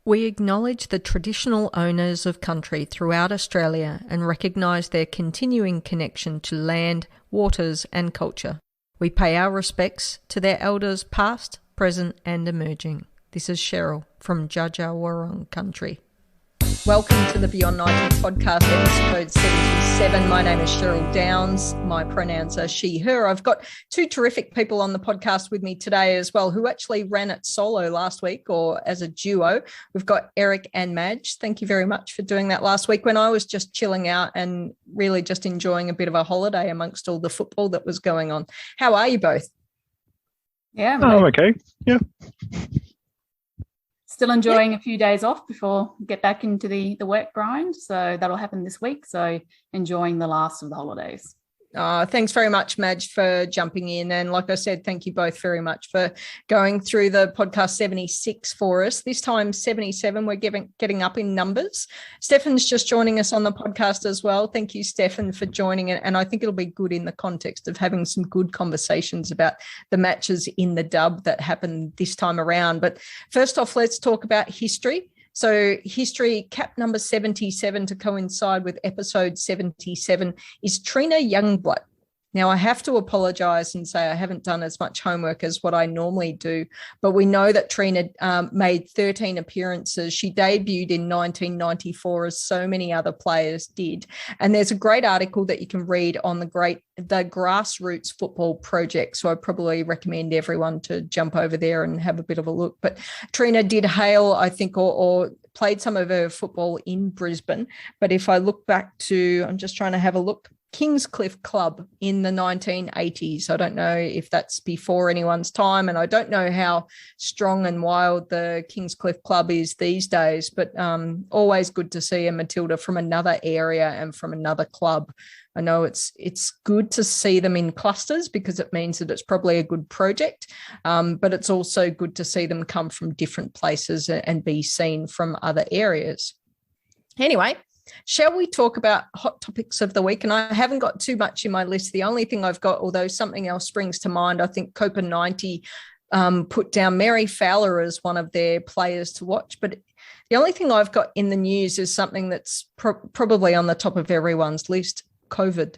We acknowledge the traditional owners of country throughout Australia and recognise their continuing connection to land, waters and culture. We pay our respects to their elders past, present and emerging. This is Cheryl from Dja Country. Welcome to the Beyond 90 podcast, episode 77. My name is Cheryl Downs. My pronouns are she, her. I've got two terrific people on the podcast with me today as well, who actually ran it solo last week or as a duo. We've got Eric and Madge. Thank you very much for doing that last week when I was just chilling out and really just enjoying a bit of a holiday amongst all the football that was going on. How are you both? Yeah. Oh, okay. Yeah. Still enjoying a few days off before we get back into the work grind. So that'll happen this week. So enjoying the last of the holidays. Thanks very much, Madge, for jumping in. And like I said, thank you both very much for going through the podcast 76 for us. This time, 77, we're getting up in numbers. Steffan's just joining us on the podcast as well. Thank you, Steffan, for joining it. And I think it'll be good in the context of having some good conversations about the matches in the dub that happened this time around. But first off, let's talk about history. So history, cap number 77 to coincide with episode 77 is Trena Youngblutt. Now, I have to apologise and say I haven't done as much homework as what I normally do, but we know that Trena made 13 appearances. She debuted in 1994 as so many other players did. And there's a great article that you can read on the Grassroots Football Project. So I probably recommend everyone to jump over there and have a bit of a look. But Trena did hail, I think, or played some of her football in Brisbane. But if I look back to, I'm just trying to have a look, Kingscliff Club in the 1980s. I don't know if that's before anyone's time, and I don't know how strong and wild the Kingscliff Club is these days, but always good to see a Matilda from another area and from another club. I know it's good to see them in clusters because it means that it's probably a good project, but it's also good to see them come from different places and be seen from other areas. Anyway, shall we talk about hot topics of the week? And I haven't got too much in my list. The only thing I've got, although something else springs to mind, I think Copa 90 put down Mary Fowler as one of their players to watch. But the only thing I've got in the news is something that's probably on the top of everyone's list, COVID.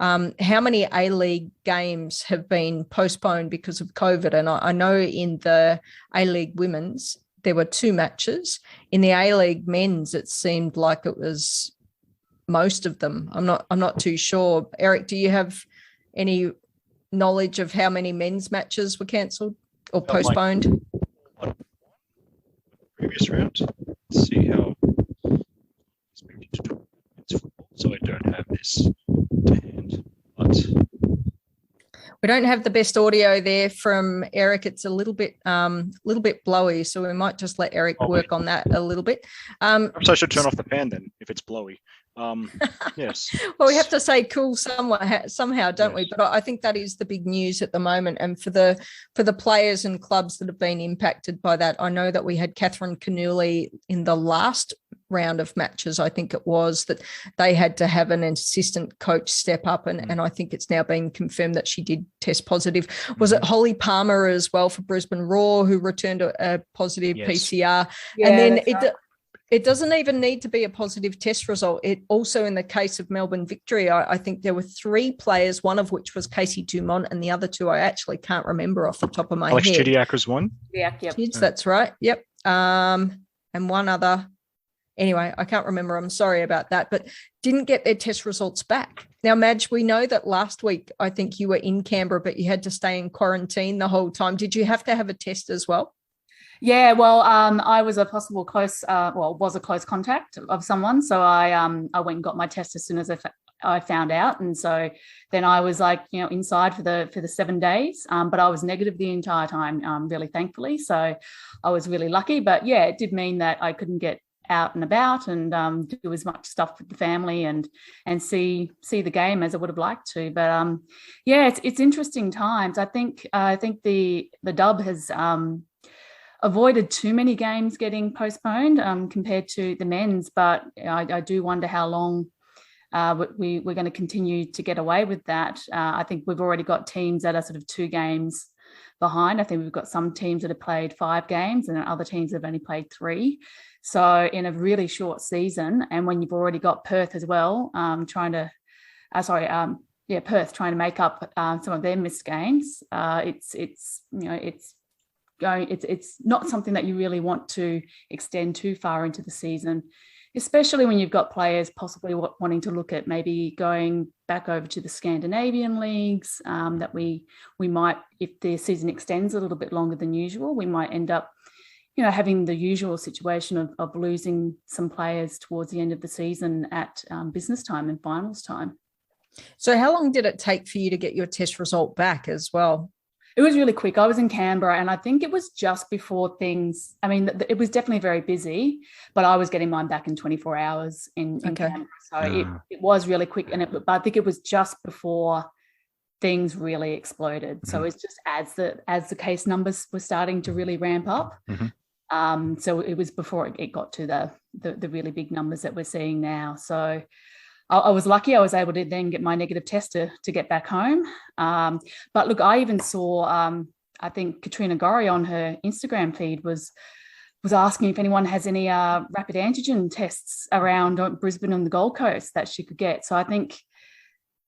How many A-League games have been postponed because of COVID? And I know in the A-League women's, there were 2 matches. In the A-League men's, it seemed like it was most of them. I'm not too sure. Eric, do you have any knowledge of how many men's matches were cancelled or postponed? Previous round. Let's see how it's moved into football. So I don't have this to hand, but we don't have the best audio there from Eric. It's a little bit blowy, so we might just let Eric work on that a little bit. Perhaps I should turn off the fan then, if it's blowy. Yes. Well, we have to say cool somehow, don't we? But I think that is the big news at the moment. And for the players and clubs that have been impacted by that, I know that we had Catherine Canuli in the last round of matches, I think it was, that they had to have an assistant coach step up, and I think it's now been confirmed that she did test positive. Was it Holly Palmer as well for Brisbane Roar, who returned a positive PCR? Yeah, and then it doesn't even need to be a positive test result. It also, in the case of Melbourne Victory, I think there were 3 players, one of which was Casey Dumont, and the other 2 I actually can't remember off the top of my Alex head. Chidiac was one. Yeah, yep. That's right. Yep. And one other. Anyway, I can't remember. I'm sorry about that, but didn't get their test results back. Now, Madge, we know that last week, I think you were in Canberra, but you had to stay in quarantine the whole time. Did you have to have a test as well? Yeah, well, I was a possible close contact of someone. So I went and got my test as soon as I found out. And so then I was inside for the 7 days, but I was negative the entire time, really thankfully. So I was really lucky. But yeah, it did mean that I couldn't get out and about and do as much stuff with the family and see the game as I would have liked to. But yeah, it's interesting times. I think the dub has avoided too many games getting postponed compared to the men's, but I do wonder how long we're going to continue to get away with that. I think we've already got teams that are sort of 2 games behind. I think we've got some teams that have played 5 games and other teams that have only played 3. So in a really short season, and when you've already got Perth as well, Perth trying to make up some of their missed games. It's not something that you really want to extend too far into the season, especially when you've got players possibly wanting to look at maybe going back over to the Scandinavian leagues, that we might, if the season extends a little bit longer than usual, we might end up, having the usual situation of losing some players towards the end of the season at business time and finals time. So how long did it take for you to get your test result back as well? It was really quick. I was in Canberra, and I think it was just before things, it was definitely very busy, but I was getting mine back in 24 hours in Canberra. So it was really quick. But I think it was just before things really exploded. So it's just as the case numbers were starting to really ramp up. So it was before it got to the really big numbers that we're seeing now. So I was lucky. I was able to then get my negative test to get back home. But look, I even saw, I think Katrina Gorry on her Instagram feed was asking if anyone has any rapid antigen tests around Brisbane and the Gold Coast that she could get. So I think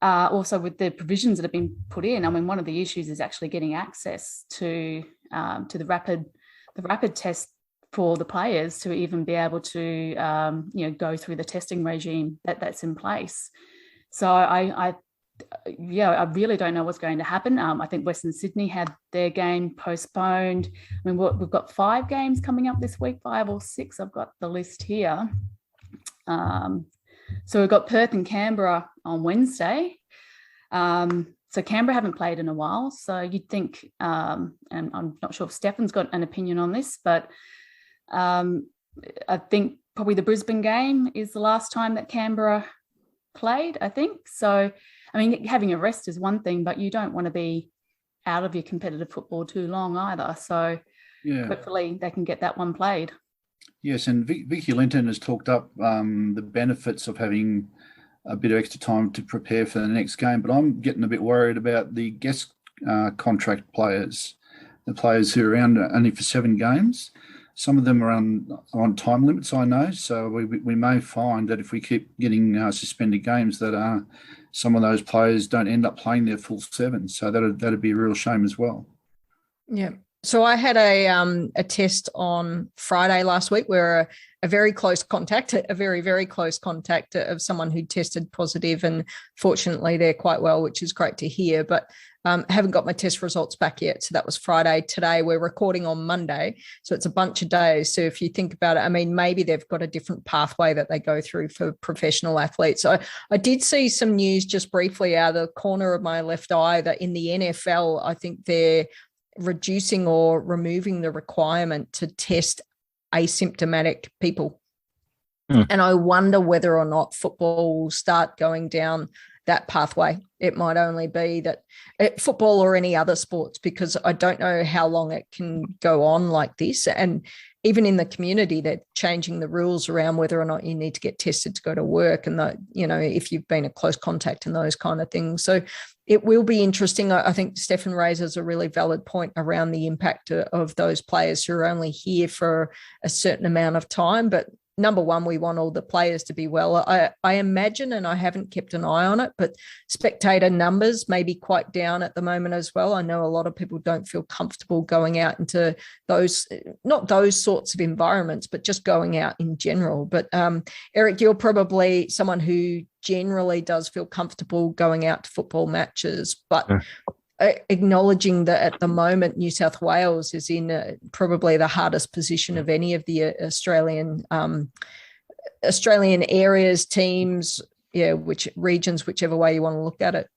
also with the provisions that have been put in, one of the issues is actually getting access to the rapid test for the players to even be able to, go through the testing regime that's in place. So I really don't know what's going to happen. I think Western Sydney had their game postponed. We've got 5 games coming up this week, 5 or 6. I've got the list here. So we've got Perth and Canberra on Wednesday. So Canberra haven't played in a while. So you'd think, and I'm not sure if Stephen's got an opinion on this, but I think probably the Brisbane game is the last time that Canberra played, I think. So, having a rest is one thing, but you don't want to be out of your competitive football too long either. So hopefully they can get that one played. Yes, and Vicky Linton has talked up the benefits of having a bit of extra time to prepare for the next game, but I'm getting a bit worried about the guest contract players, the players who are around only for 7 games. Some of them are on time limits, I know. So we may find that if we keep getting suspended games, that some of those players don't end up playing their full 7. So that'd be a real shame as well. Yeah. So I had a test on Friday last week where a very close contact, a very, very close contact of someone who tested positive, and fortunately they're quite well, which is great to hear. But haven't got my test results back yet. So that was Friday. Today we're recording on Monday. So it's a bunch of days. So if you think about it, maybe they've got a different pathway that they go through for professional athletes. So I did see some news just briefly out of the corner of my left eye that in the NFL, I think they're reducing or removing the requirement to test asymptomatic people. And I wonder whether or not football will start going down that pathway. It might only be that football or any other sports, because I don't know how long it can go on like this. And even in the community, they're changing the rules around whether or not you need to get tested to go to work, and if you've been a close contact and those kind of things. So it will be interesting. I think Stefan raises a really valid point around the impact of those players who are only here for a certain amount of time. But number one, we want all the players to be well. I imagine, and I haven't kept an eye on it, but spectator numbers may be quite down at the moment as well. I know a lot of people don't feel comfortable going out into those, not those sorts of environments, but just going out in general. But Eric, you're probably someone who generally does feel comfortable going out to football matches, but acknowledging that at the moment New South Wales is in probably the hardest position of any of the Australian areas, teams, which regions, whichever way you want to look at it.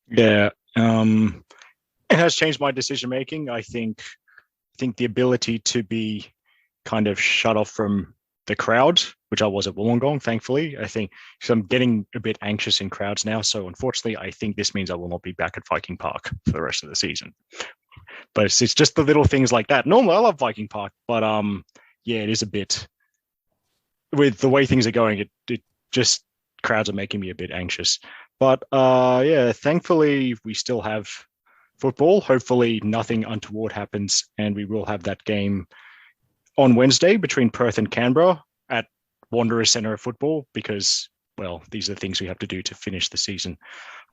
Yeah, it has changed my decision making. I think the ability to be kind of shut off from the crowd, which I was at Wollongong, thankfully. I think so I'm getting a bit anxious in crowds now. So unfortunately, I think this means I will not be back at Viking Park for the rest of the season. But it's just the little things like that. Normally, I love Viking Park, but it is a bit, with the way things are going, it just, crowds are making me a bit anxious. But thankfully, we still have football. Hopefully nothing untoward happens, and we will have that game on Wednesday between Perth and Canberra at Wanderers Centre of Football, because, well, these are the things we have to do to finish the season.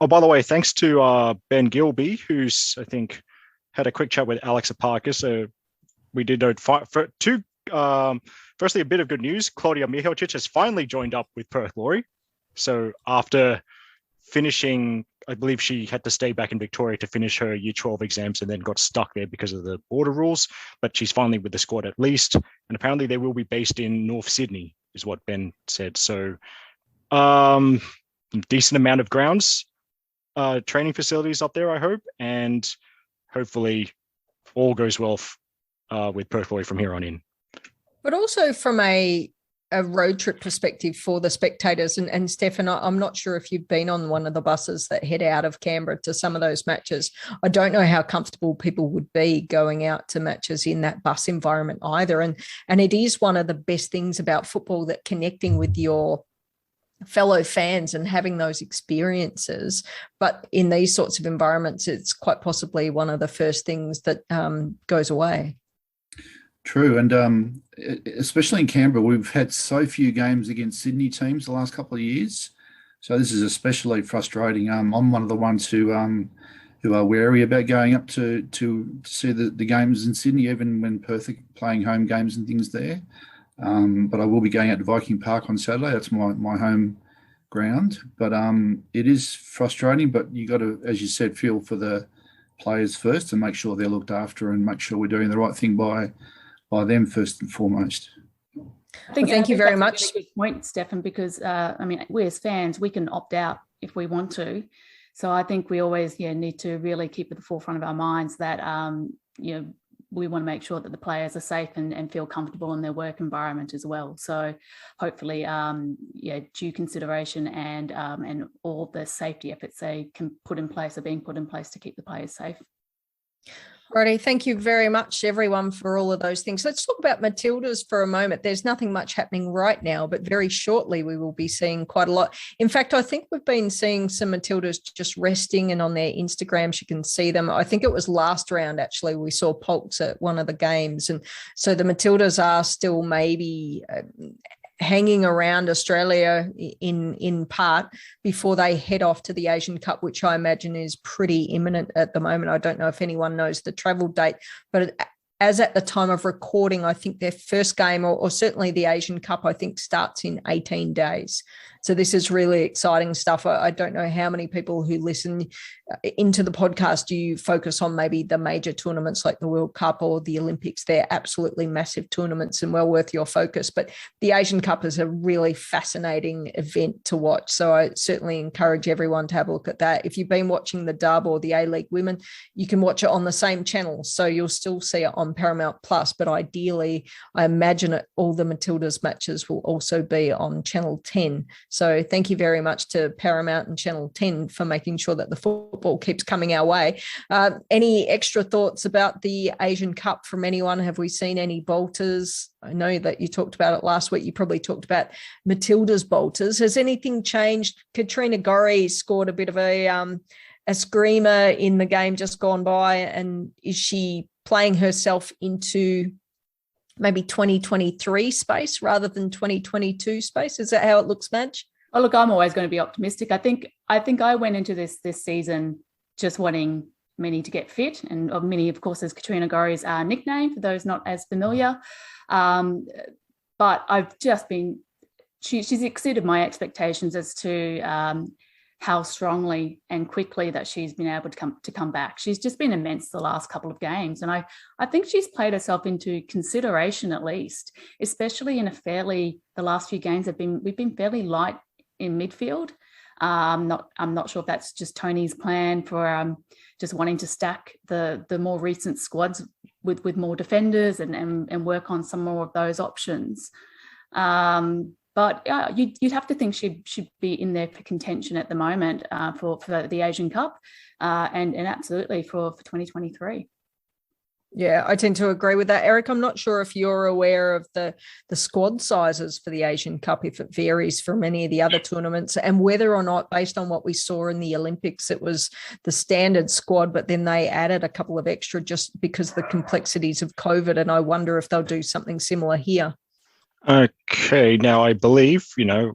Oh, by the way, thanks to Ben Gilby, who's, I think, had a quick chat with Alex Aparkis. So we did note firstly, a bit of good news. Claudia Mihalcic has finally joined up with Perth Glory. So after finishing, I believe she had to stay back in Victoria to finish her Year 12 exams and then got stuck there because of the border rules. But she's finally with the squad at least. And apparently they will be based in North Sydney, is what Ben said. So decent amount of grounds, training facilities up there, I hope. And hopefully all goes well with Perth Glory from here on in. But also from a road trip perspective for the spectators, and Stefan, I'm not sure if you've been on one of the buses that head out of Canberra to some of those matches. I don't know how comfortable people would be going out to matches in that bus environment either. And it is one of the best things about football, that connecting with your fellow fans and having those experiences. But in these sorts of environments, it's quite possibly one of the first things that goes away. True, and especially in Canberra, we've had so few games against Sydney teams the last couple of years, so this is especially frustrating. I'm one of the ones who are wary about going up to see the games in Sydney, even when Perth are playing home games and things there. But I will be going out to Viking Park on Saturday. That's my home ground. But it is frustrating. But you got to, as you said, feel for the players first and make sure they're looked after and make sure we're doing the right thing by them first and foremost. Thank you very much. That's a really good point, Stefan, because we as fans, we can opt out if we want to. So I think we always need to really keep at the forefront of our minds that we want to make sure that the players are safe and feel comfortable in their work environment as well. So hopefully, due consideration and all the safety efforts they can put in place are being put in place to keep the players safe. Righty, thank you very much, everyone, for all of those things. Let's talk about Matildas for a moment. There's nothing much happening right now, but very shortly we will be seeing quite a lot. In fact, I think we've been seeing some Matildas just resting, and on their Instagrams you can see them. I think it was last round, actually, we saw Polks at one of the games. And so the Matildas are still maybe hanging around Australia in part before they head off to the Asian Cup, which I imagine is pretty imminent at the moment. I don't know if anyone knows the travel date, but as at the time of recording, I think their first game, or certainly the Asian Cup, I think starts in 18 days. So this is really exciting stuff. I don't know how many people who listen into the podcast do you focus on maybe the major tournaments like the World Cup or the Olympics. They're absolutely massive tournaments and well worth your focus. But the Asian Cup is a really fascinating event to watch. So I certainly encourage everyone to have a look at that. If you've been watching the Dub or the A-League Women, you can watch it on the same channel. So you'll still see it on Paramount Plus. But ideally, I imagine all the Matildas matches will also be on Channel 10. So thank you very much to Paramount and Channel 10 for making sure that the football keeps coming our way. Any extra thoughts about the Asian Cup from anyone? Have we seen any bolters? I know that you talked about it last week. You probably talked about Matilda's bolters. Has anything changed? Katrina Gorry scored a bit of a screamer in the game just gone by. And is she playing herself into maybe 2023 space rather than 2022 space? Is that how it looks, Madge? Oh, look, I'm always going to be optimistic. I think I went into this season just wanting Minnie to get fit, and Minnie, of course, is Katrina Gorry's nickname for those not as familiar. But I've just been, she's exceeded my expectations as to how strongly and quickly that she's been able to come back. She's just been immense the last couple of games. And I think she's played herself into consideration, at least, especially in the last few games we've been fairly light in midfield. I'm not sure if that's just Tony's plan for just wanting to stack the more recent squads with more defenders and work on some more of those options. But you'd have to think she should be in there for contention at the moment for the Asian Cup and absolutely for 2023. Yeah, I tend to agree with that. Eric, I'm not sure if you're aware of the squad sizes for the Asian Cup, if it varies from any of the other tournaments, and whether or not, based on what we saw in the Olympics, it was the standard squad, but then they added a couple of extra just because of the complexities of COVID. And I wonder if they'll do something similar here. Okay, now I believe, believe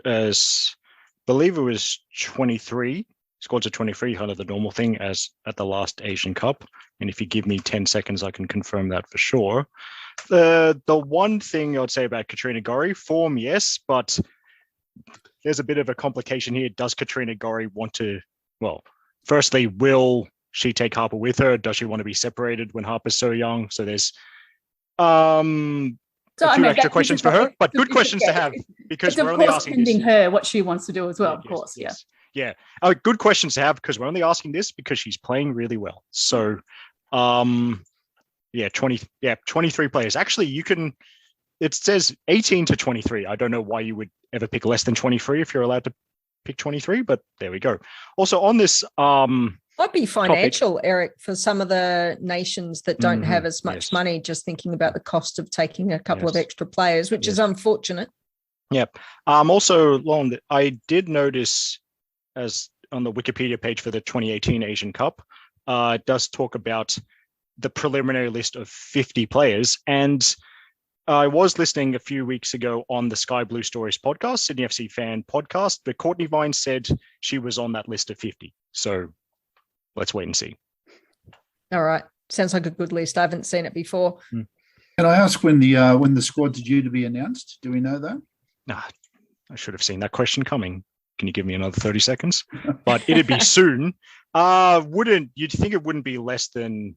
it was 23. Squads of 23, kind of the normal thing as at the last Asian Cup. And if you give me 10 seconds, I can confirm that for sure. The one thing I'd say about Katrina Gorry, form, yes, but there's a bit of a complication here. Does Katrina Gorry want to, firstly, will she take Harper with her? Does she want to be separated when Harper's so young? So there's a few extra questions for her, but good questions to have, because we're only asking this. Her what she wants to do as well, of course. Yes. Yeah. Good questions to have, because we're only asking this because she's playing really well. So, 23 players. Actually, it says 18 to 23. I don't know why you would ever pick less than 23 if you're allowed to pick 23, but there we go. Also on this, might be financial, Eric, for some of the nations that don't have as much money, just thinking about the cost of taking a couple of extra players, which is unfortunate. Yep. Also, Lauren, I did notice, as on the Wikipedia page for the 2018 Asian Cup, it does talk about the preliminary list of 50 players. And I was listening a few weeks ago on the Sky Blue Stories podcast, Sydney FC fan podcast, but Courtney Vine said she was on that list of 50. So let's wait and see. All right. Sounds like a good list. I haven't seen it before. Can I ask when the squad's due to be announced? Do we know that? Nah, I should have seen that question coming. Can you give me another 30 seconds? But it'd be soon. You'd think it wouldn't be less than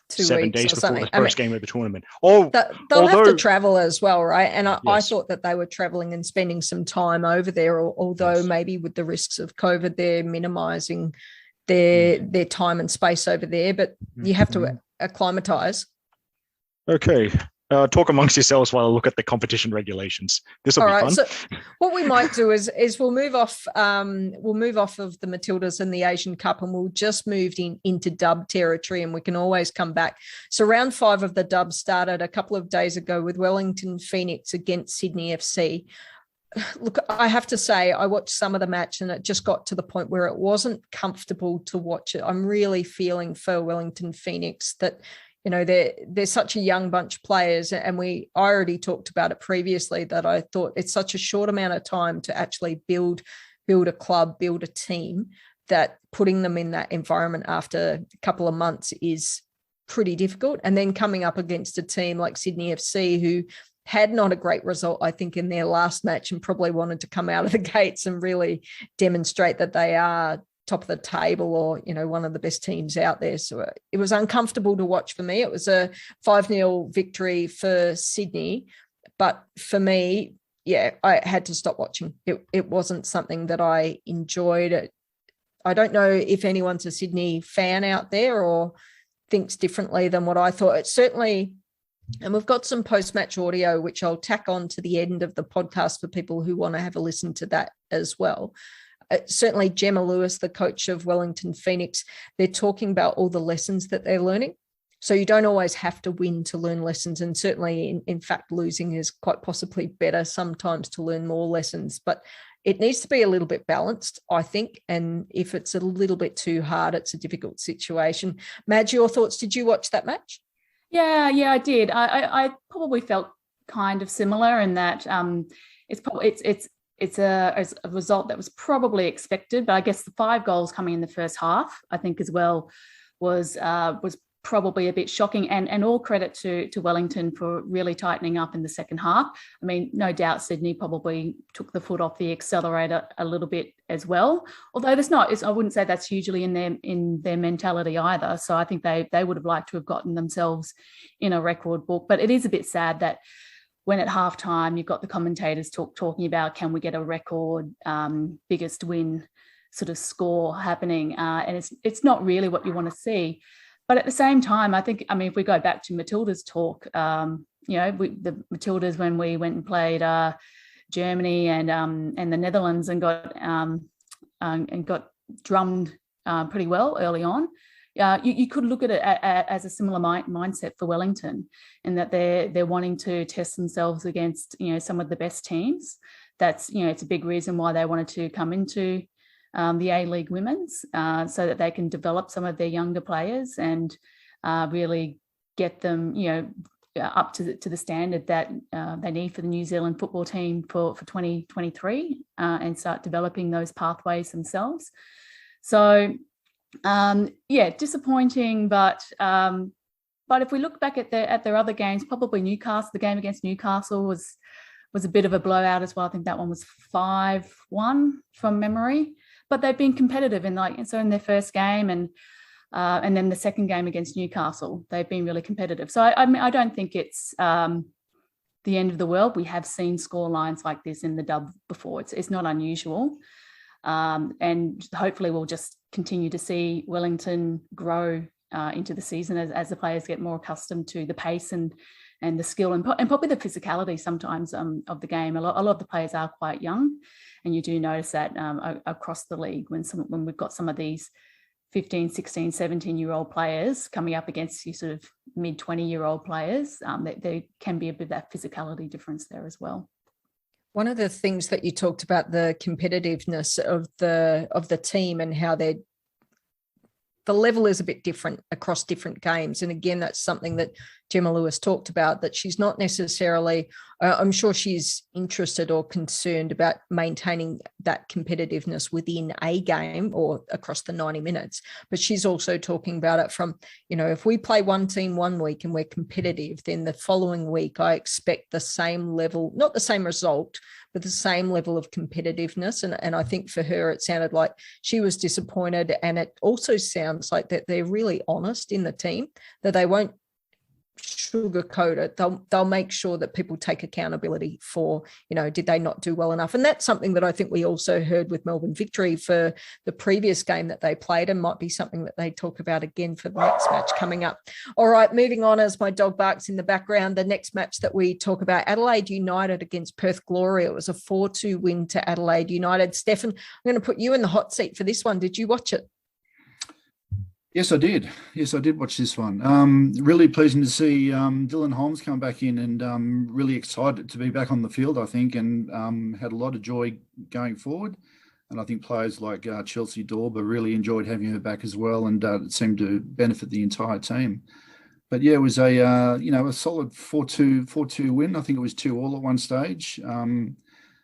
7 days before the first game of the tournament. They'll have to travel as well, right? And I thought that they were traveling and spending some time over there, although maybe with the risks of COVID, they're minimising their time and space over there. But you have to acclimatise. Okay. Talk amongst yourselves while I look at the competition regulations. This will be fun. So what we might do is we'll move off of the Matildas and the Asian Cup, and we'll just move into dub territory, and we can always come back. So round 5 of the dub started a couple of days ago with Wellington Phoenix against Sydney FC. Look, I have to say, I watched some of the match and it just got to the point where it wasn't comfortable to watch it. I'm really feeling for Wellington Phoenix that, they're such a young bunch of players, and I already talked about it previously, that I thought it's such a short amount of time to actually build a club, build a team, that putting them in that environment after a couple of months is pretty difficult. And then coming up against a team like Sydney FC, who had not a great result, I think, in their last match, and probably wanted to come out of the gates and really demonstrate that they are top of the table, or one of the best teams out there. So it was uncomfortable to watch for me. It was a 5-0 victory for Sydney, but for me, I had to stop watching. It wasn't something that I enjoyed. I don't know if anyone's a Sydney fan out there or thinks differently than what I thought. It certainly, and we've got some post-match audio, which I'll tack on to the end of the podcast for people who want to have a listen to that as well. Certainly Gemma Lewis, the coach of Wellington Phoenix, they're talking about all the lessons that they're learning. So you don't always have to win to learn lessons. And certainly, in fact, losing is quite possibly better sometimes to learn more lessons. But it needs to be a little bit balanced, I think. And if it's a little bit too hard, it's a difficult situation. Madge, your thoughts? Did you watch that match? Yeah, I did. I probably felt kind of similar in that it's a result that was probably expected, but I guess the 5 goals coming in the first half, I think as well, was probably a bit shocking, and all credit to Wellington for really tightening up in the second half. I mean, no doubt Sydney probably took the foot off the accelerator a little bit as well, although I wouldn't say that's hugely in their mentality either. So I think they would have liked to have gotten themselves in a record book, but it is a bit sad that when at halftime you've got the commentators talking about, can we get a record biggest win sort of score happening, and it's not really what you want to see. But at the same time, if we go back to Matilda's talk, the Matildas, when we went and played Germany and the Netherlands and got drummed pretty well early on, you could look at it as a similar mindset for Wellington, in that they're wanting to test themselves against, some of the best teams. That's, it's a big reason why they wanted to come into the A-League Women's, so that they can develop some of their younger players and really get them, up to the standard that they need for the New Zealand football team for 2023, and start developing those pathways themselves. So, disappointing, but if we look back at their other games, probably Newcastle, the game against Newcastle was a bit of a blowout as well. I think that one was 5-1 from memory, but they've been competitive in their first game and then the second game against Newcastle, they've been really competitive. So I don't think it's the end of the world. We have seen score lines like this in the dub before. It's not unusual. And hopefully we'll just continue to see Wellington grow into the season as the players get more accustomed to the pace and the skill and probably the physicality sometimes of the game. A lot of the players are quite young, and you do notice that across the league when we've got some of these 15, 16, 17-year-old players coming up against you sort of mid-20-year-old players, there can be a bit of that physicality difference there as well. One of the things that you talked about, the competitiveness of the team and how the level is a bit different across different games. And again, that's something that Gemma Lewis talked about, that she's not necessarily, I'm sure she's interested or concerned about maintaining that competitiveness within a game or across the 90 minutes. But she's also talking about it from, if we play one team one week and we're competitive, then the following week I expect the same level, not the same result, but the same level of competitiveness. And I think for her, it sounded like she was disappointed. And it also sounds like that they're really honest in the team, that they won't sugarcoat it. They'll make sure that people take accountability for, did they not do well enough? And that's something that I think we also heard with Melbourne Victory for the previous game that they played, and might be something that they talk about again for the next match coming up. All right, moving on as my dog barks in the background, the next match that we talk about, Adelaide United against Perth GloryR. It was a 4-2 win to Adelaide United. Steffen, I'm going to put you in the hot seat for this one. Did you watch it? Yes, I did. I did watch this one. Really pleasing to see Dylan Holmes come back in, and really excited to be back on the field, I think, and had a lot of joy going forward. And I think players like Chelsea Dorber really enjoyed having her back as well, and it seemed to benefit the entire team. But yeah, it was a solid 4-2 win. I think it was 2-2 at one stage,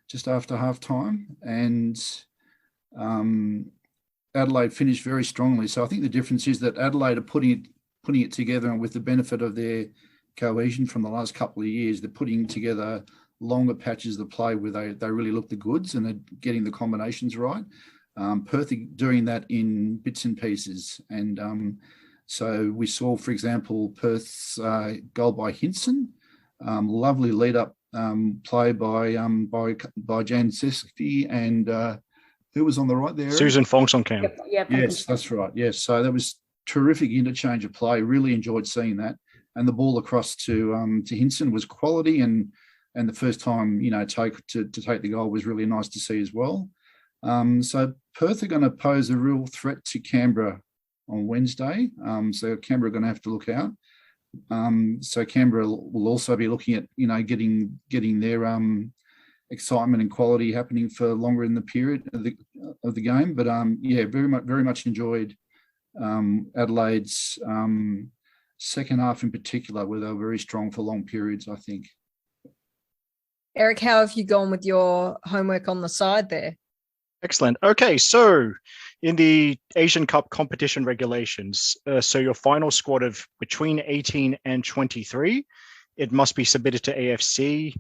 just after half time, and Adelaide finished very strongly. So I think the difference is that Adelaide are putting it together, and with the benefit of their cohesion from the last couple of years, they're putting together longer patches of play where they really look the goods and are getting the combinations right. Perth are doing that in bits and pieces. And so we saw, for example, Perth's goal by Hinson, lovely lead-up play by Jan Seski and who was on the right there? Susan Fonks on cam. Yep. Yes, that's right. Yes. So that was terrific interchange of play. Really enjoyed seeing that. And the ball across to Hinson was quality, and the first time, to take the goal was really nice to see as well. So Perth are going to pose a real threat to Canberra on Wednesday. So Canberra are going to have to look out. So Canberra will also be looking at, getting their excitement and quality happening for longer in the period of the game. But very much enjoyed Adelaide's second half in particular, where they were very strong for long periods, I think. Eric, how have you gone with your homework on the side there? Excellent. Okay, so in the Asian Cup competition regulations, so your final squad of between 18 and 23, it must be submitted to AFC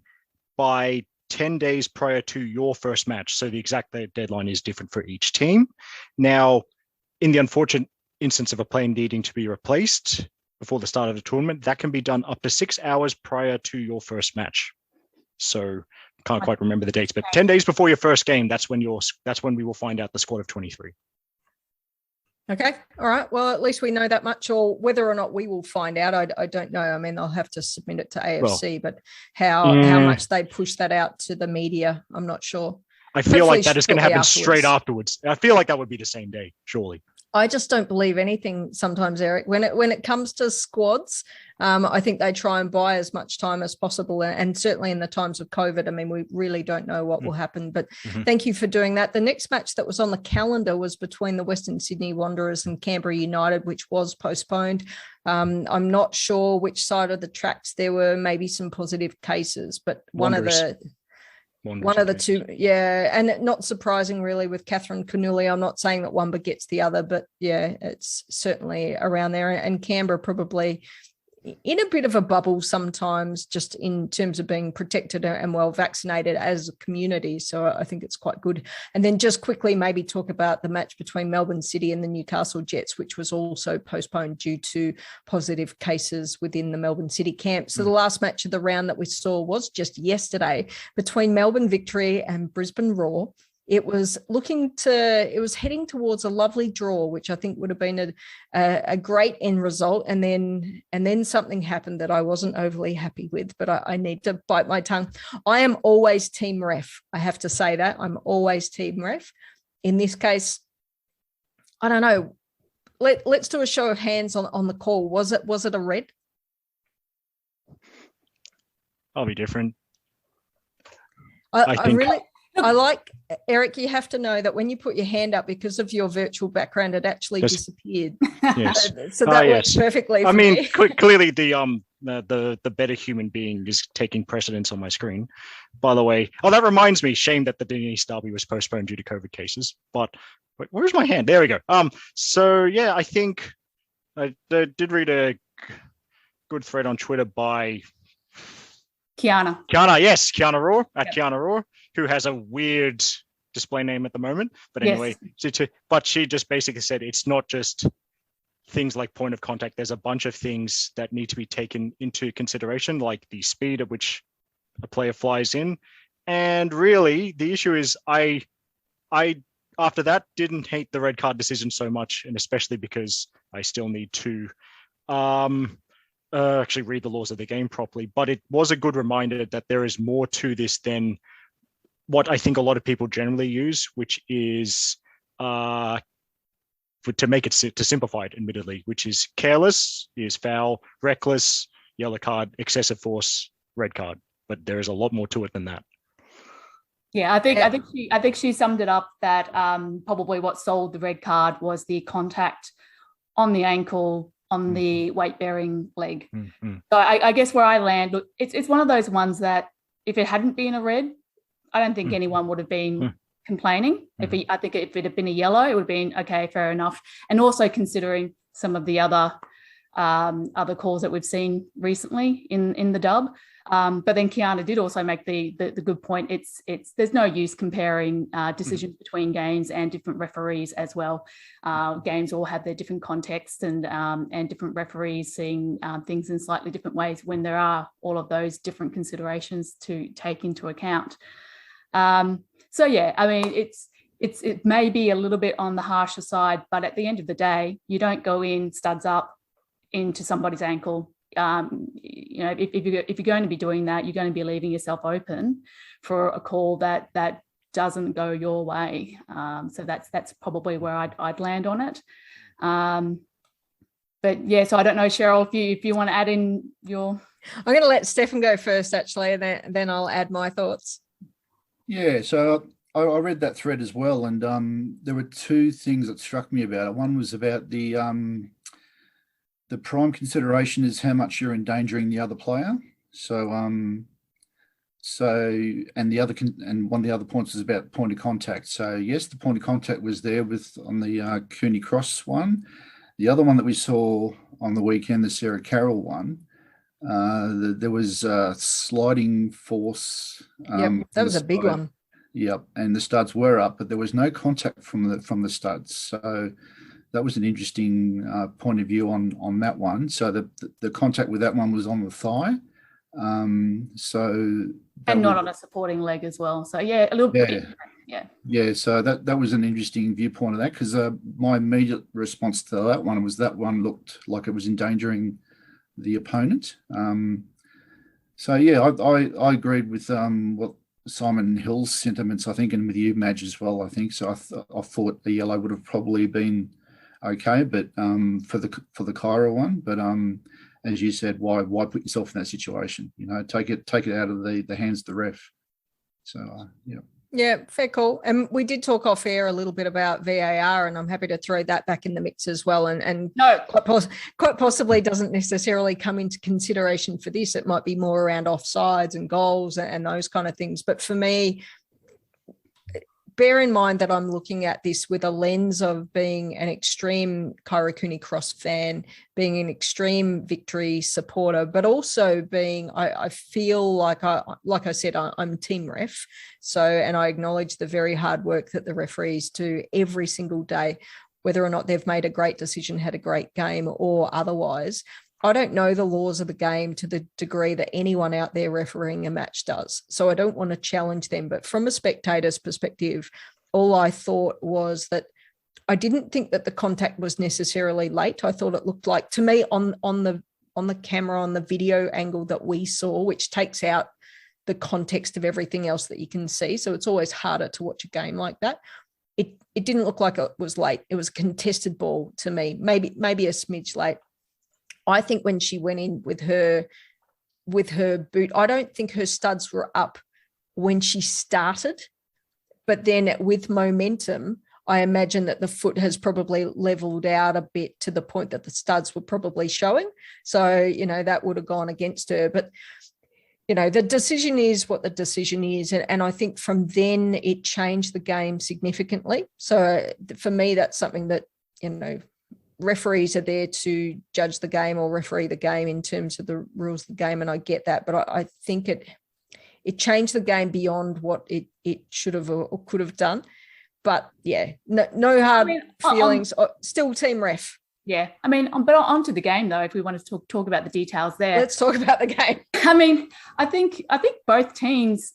by 10 days prior to your first match. So the exact deadline is different for each team. Now, in the unfortunate instance of a player needing to be replaced before the start of the tournament, that can be done up to 6 hours prior to your first match. So can't quite remember the dates, but 10 days before your first game, that's when we will find out the squad of 23. Okay. All right. Well, at least we know that much, or whether or not we will find out, I don't know. I mean, they'll have to submit it to AFC, but how much they push that out to the media, I'm not sure. I feel like that is going to happen straight afterwards. I feel like that would be the same day, surely. I just don't believe anything sometimes, Eric. When it comes to squads, I think they try and buy as much time as possible. And certainly in the times of COVID, I mean, we really don't know what will happen. But thank you for doing that. The next match that was on the calendar was between the Western Sydney Wanderers and Canberra United, which was postponed. I'm not sure which side of the tracks there were maybe some positive cases, but one of the two, yeah, and not surprising really with Catherine Cannulli. I'm not saying that one begets the other, but yeah, it's certainly around there. And Canberra probably in a bit of a bubble sometimes, just in terms of being protected and well vaccinated as a community. So I think it's quite good. And then just quickly maybe talk about the match between Melbourne City and the Newcastle Jets, which was also postponed due to positive cases within the Melbourne City camp. So the last match of the round that we saw was just yesterday between Melbourne Victory and Brisbane Roar. It was heading towards a lovely draw, which I think would have been a great end result. And then something happened that I wasn't overly happy with, but I need to bite my tongue. I am always team ref. I have to say that. I'm always team ref. In this case, I don't know. Let's do a show of hands on the call. Was it a red? I'll be different. I like, Eric, you have to know that when you put your hand up, because of your virtual background, it actually disappeared. Yes. So that works perfectly for me. Clearly the better human being is taking precedence on my screen. By the way, that reminds me, shame that the Denise Derby was postponed due to COVID cases. But where's my hand? There we go. So yeah, I think I did read a good thread on Twitter by Kiana, yes, Kiana Roar at Kiana Roar, who has a weird display name at the moment. But anyway, but she just basically said it's not just things like point of contact. There's a bunch of things that need to be taken into consideration, like the speed at which a player flies in. And really, the issue is I after that didn't hate the red card decision so much, and especially because I still need to actually read the laws of the game properly. But it was a good reminder that there is more to this than what I think a lot of people generally use, which is to make it to simplify it, admittedly, which is careless is foul, reckless, yellow card, excessive force, red card. But there is a lot more to it than that. Yeah, I think she summed it up that probably what sold the red card was the contact on the ankle on the weight-bearing leg. So I guess where I land, it's one of those ones that if it hadn't been a red, I don't think anyone would have been complaining. I think if it had been a yellow, it would have been, okay, fair enough. And also considering some of the other calls that we've seen recently in the dub. But then Kiana did also make the good point. There's no use comparing decisions between games and different referees as well. Games all have their different contexts and different referees seeing things in slightly different ways when there are all of those different considerations to take into account. So yeah, I mean, it may be a little bit on the harsher side, but at the end of the day, you don't go in studs up into somebody's ankle. If you're going to be doing that, you're going to be leaving yourself open for a call that doesn't go your way. So that's probably where I'd land on it. But yeah, so I don't know, Cheryl, if you want to add in your. I'm going to let Stefan go first, actually, and then I'll add my thoughts. Yeah, so I read that thread as well, and there were two things that struck me about it. One was about the prime consideration is how much you're endangering the other player. And one of the other points is about point of contact. So yes, the point of contact was there on the Cooney-Cross one. The other one that we saw on the weekend, the Sarah Carroll one, there was sliding force. That was a big one. Yep, and the studs were up, but there was no contact from the studs. So that was an interesting point of view on that one. So the contact with that one was on the thigh. And not on a supporting leg as well. So yeah, a little bit different. Yeah. Yeah. So that was an interesting viewpoint of that, because my immediate response to that one looked like it was endangering the opponent. So yeah, I agreed with what Simon Hill's sentiments, I think, and with you, Madge, as well, I think. So I thought the yellow would have probably been okay, but for the Kyra one, but as you said, why put yourself in that situation? Take it out of the hands of the ref. So yeah. Yeah, fair call. And we did talk off air a little bit about VAR, and I'm happy to throw that back in the mix as well. And no, quite possibly doesn't necessarily come into consideration for this. It might be more around offsides and goals and those kind of things. But for me, bear in mind that I'm looking at this with a lens of being an extreme Kyra Cooney-Cross fan, being an extreme Victory supporter, but also being, I feel like I said, I'm team ref. So, and I acknowledge the very hard work that the referees do every single day, whether or not they've made a great decision, had a great game or otherwise. I don't know the laws of the game to the degree that anyone out there refereeing a match does. So I don't want to challenge them. But from a spectator's perspective, all I thought was that I didn't think that the contact was necessarily late. I thought it looked like, to me, on the camera, on the video angle that we saw, which takes out the context of everything else that you can see. So it's always harder to watch a game like that. It didn't look like it was late. It was a contested ball to me, maybe a smidge late. I think when she went in with her boot, I don't think her studs were up when she started, but then with momentum, I imagine that the foot has probably leveled out a bit to the point that the studs were probably showing. So, that would have gone against her. But, the decision is what the decision is. And I think from then it changed the game significantly. So for me, that's something that, referees are there to judge the game or referee the game in terms of the rules of the game, and I get that, but I think it changed the game beyond what it should have or could have done. But yeah, no hard feelings. Still team ref. Yeah, but on to the game though. If we want to talk about the details there, let's talk about the game. I think both teams,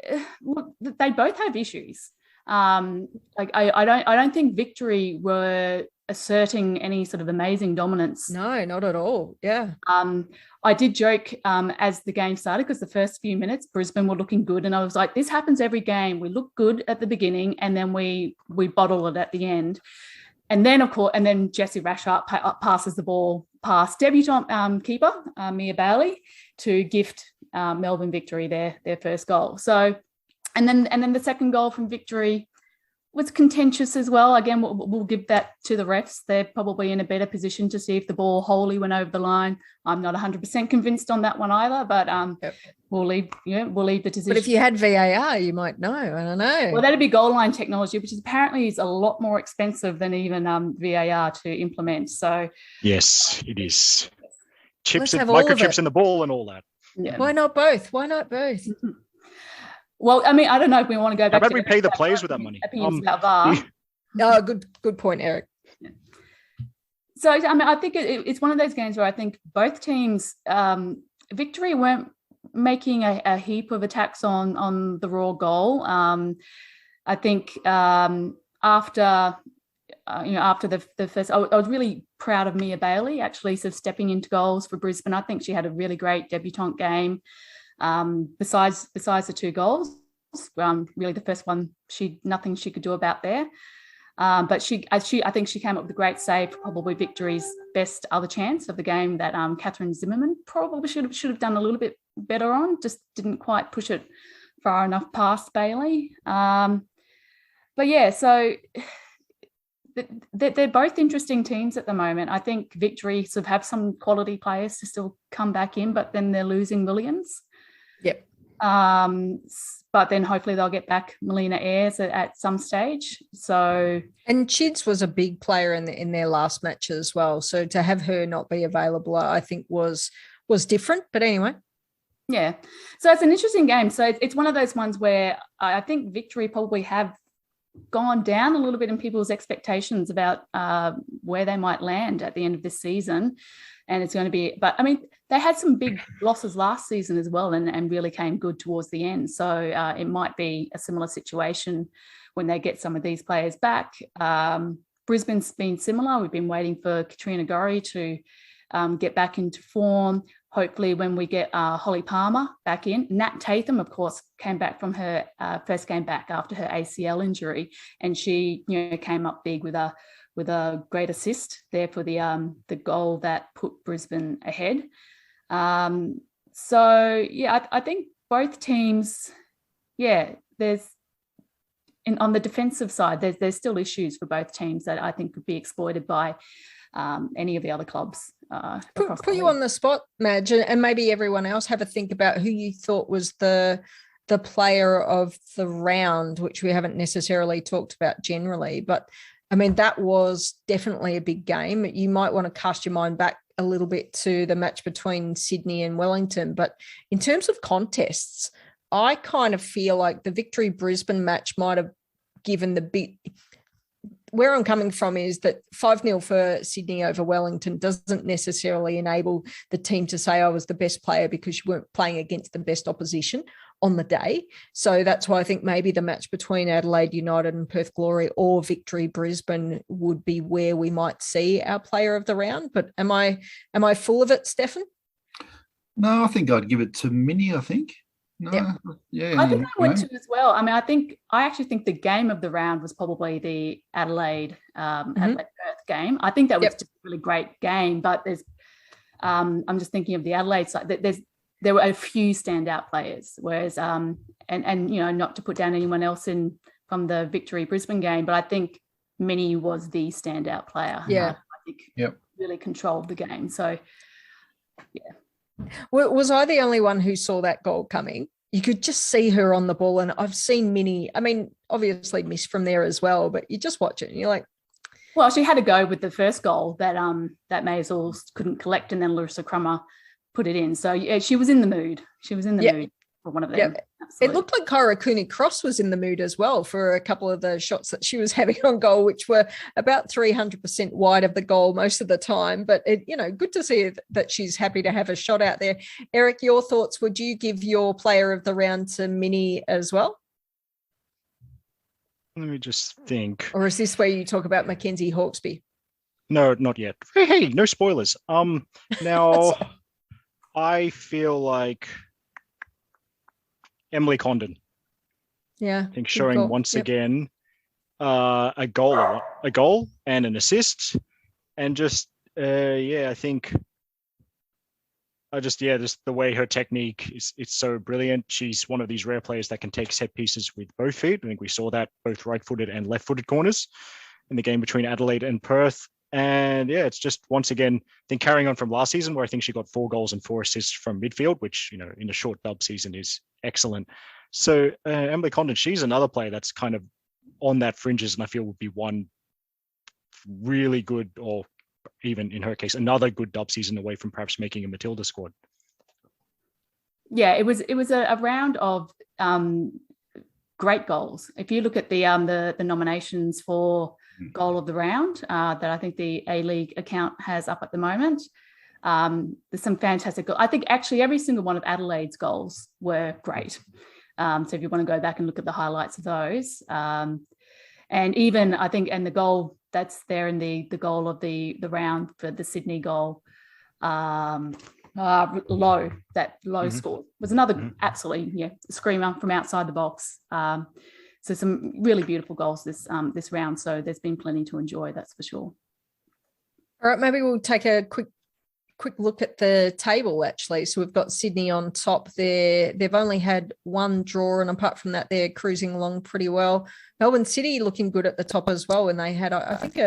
they both have issues. I don't think Victory were asserting any sort of amazing dominance. No, not at all. Yeah. I did joke as the game started, because the first few minutes Brisbane were looking good, and I was like, this happens every game. We look good at the beginning and then we bottle it at the end. And then Jessie Rashart passes the ball past debutant keeper Mia Bailey to gift Melbourne Victory their first goal. So and then the second goal from Victory was contentious as well. Again, we'll give that to the refs. They're probably in a better position to see if the ball wholly went over the line. I'm not 100% convinced on that one either, but we'll leave the decision. But if you had VAR, you might know. I don't know. Well, that'd be goal line technology, which is apparently is a lot more expensive than even VAR to implement. So yes, it is. Chips and microchips in the ball and all that. Yeah. Why not both? Mm-hmm. Well, I don't know if we want to go back. How about we pay the players with that money? About VAR. No, good point, Eric. Yeah. So, I think it's one of those games where I think both teams, Victory weren't making a heap of attacks on the raw goal. I think after the first, I was really proud of Mia Bailey actually sort of stepping into goals for Brisbane. I think she had a really great debutante game. Besides the two goals, really the first one, nothing she could do about there. But I think she came up with a great save for probably Victory's best other chance of the game that Catherine Zimmerman probably should have done a little bit better on. Just didn't quite push it far enough past Bailey. But yeah, so they're both interesting teams at the moment. I think Victory sort of have some quality players to still come back in, but then they're losing Williams. Yep. But then hopefully they'll get back Melina Ayres at some stage. So, and Chids was a big player in their last match as well. So to have her not be available, I think was different. But anyway. Yeah. So it's an interesting game. So it's one of those ones where I think Victory probably have gone down a little bit in people's expectations about where they might land at the end of this season. And it's going to be, but they had some big losses last season as well and really came good towards the end. So it might be a similar situation when they get some of these players back. Brisbane's been similar. We've been waiting for Katrina Gorry to get back into form. Hopefully when we get Holly Palmer back in. Nat Tatham, of course, came back from her first game back after her ACL injury, and she came up big with with a great assist there for the goal that put Brisbane ahead. So yeah, I think both teams, there's on the defensive side, there's still issues for both teams that I think could be exploited by any of the other clubs. Put you on the spot, Madge, and maybe everyone else have a think about who you thought was the player of the round, which we haven't necessarily talked about generally. But I mean, that was definitely a big game. You might want to cast your mind back a little bit to the match between Sydney and Wellington. But in terms of contests, I kind of feel like the Victory Brisbane match might have given the bit. Where I'm coming from is that 5-0 for Sydney over Wellington doesn't necessarily enable the team to say I was the best player because you weren't playing against the best opposition on the day. So that's why I think maybe the match between Adelaide United and Perth Glory or Victory Brisbane would be where we might see our player of the round. But am I full of it, Steffen? No, I think I'd give it to Minnie, I think. No, yeah. I think I went to as well. I mean, I actually think the game of the round was probably the Adelaide Perth game. I think that was just a really great game, but there's I'm just thinking of the Adelaide side. There were a few standout players, whereas and you know, not to put down anyone else from the Victory Brisbane game, but I think Minnie was the standout player. Yeah, I think really controlled the game. So yeah. Was I the only one who saw that goal coming? You could just see her on the ball, and I've seen Minnie, I mean, obviously miss from there as well, but you just watch it and you're like, well, she had a go with the first goal that Maisel couldn't collect, and then Larissa Crummer put it in. So yeah, she was in the mood. She was in the mood for one of them. Yep. It looked like Kyra Cooney-Cross was in the mood as well for a couple of the shots that she was having on goal, which were about 300% wide of the goal most of the time. But it, you know, good to see that she's happy to have a shot out there. Eric, your thoughts? Would you give your player of the round to Minnie as well? Let me just think. Or is this where you talk about Mackenzie Hawkesby? No, not yet. Hey, no spoilers. Now I feel like Emily Condon. Yeah. I think showing once again a goal and an assist. And just I think just the way her technique is, it's so brilliant. She's one of these rare players that can take set pieces with both feet. I think we saw that both right-footed and left-footed corners in the game between Adelaide and Perth. And it's just once again, I think carrying on from last season where I think she got 4 goals and 4 assists from midfield, which, you know, in a short dub season is excellent. So Emily Condon, she's another player that's kind of on that fringes, and I feel would be one really good, or even in her case, another good dub season away from perhaps making a Matilda squad. Yeah, it was a round of great goals. If you look at the nominations for goal of the round that I think the A-League account has up at the moment, there's some fantastic goals. I think actually every single one of Adelaide's goals were great. So if you want to go back and look at the highlights of those, and even I think, and the goal that's there in the goal of the round for the Sydney goal, low score was another absolutely screamer from outside the box. So some really beautiful goals this round. So there's been plenty to enjoy, that's for sure. All right, maybe we'll take a quick look at the table, actually. So we've got Sydney on top there. They've only had 1 draw, and apart from that, they're cruising along pretty well. Melbourne City looking good at the top as well, and they had, I think,